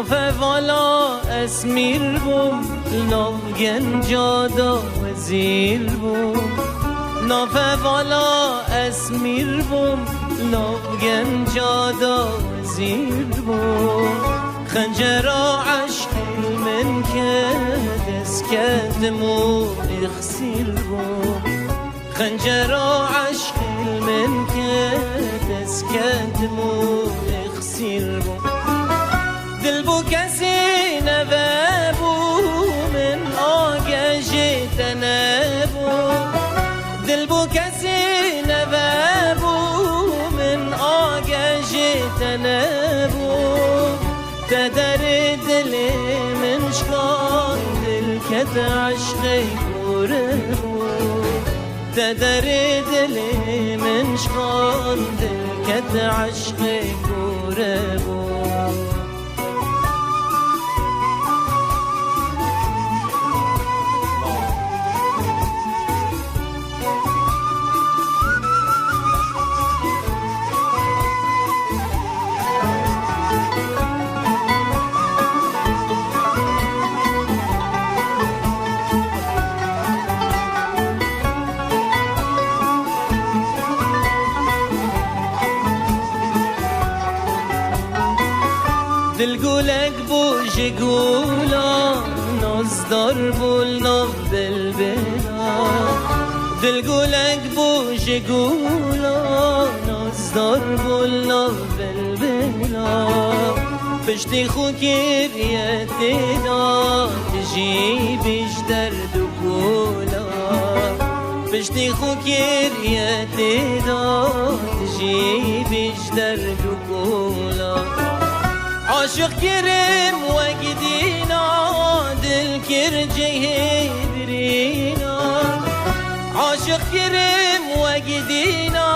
نافه والا اسمیر بوم ناوگن جادا وزیر بوم نافه والا اسمیر بوم ناوگن جادا وزیر بوم خنجرا عشق من که دست کدمو اخسیر بوم خنجرا عشق من که دست کدمو اخسیر بوم دل بو کسی نبابو من آگه تنبو دل بو کسی نبابو من آگه تنبو تدر دل من شکان دل کت عشق گوربو تدر دل من شکان دل کت عشق گوربو دل گولک بو جگولا نازدار بول ناف بلبلا دل گولک بو جگولا نازدار بول ناف بلبلا پشتی خو کریت داد جی بیش درد و کولا پشتی خو کریت داد جی بیش درد و کولا عاشق کرم وقدينا دل كرجه برينا عاشق كرم وقدينا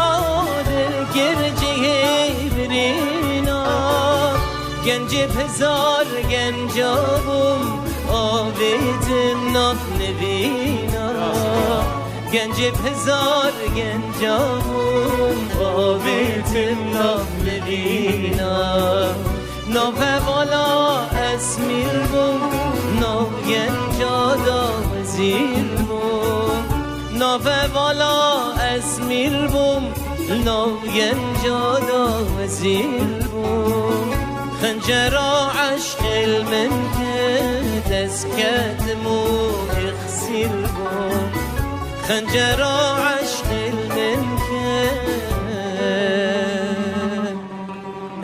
دل كرجه برينا گنج هزار گنجابم آبید ناف نبینا گنج هزار گنجابم آبید ناف نبینا نافه والا اسمیر بوم ناوگن جادا وزیر بوم نافه والا اسمیر بوم ناوگن جادا وزیر بوم خنجرا عشق من که دست کدمو اخسیر بوم خنجرا عشق من که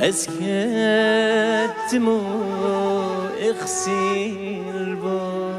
اسكتمو اخسير بو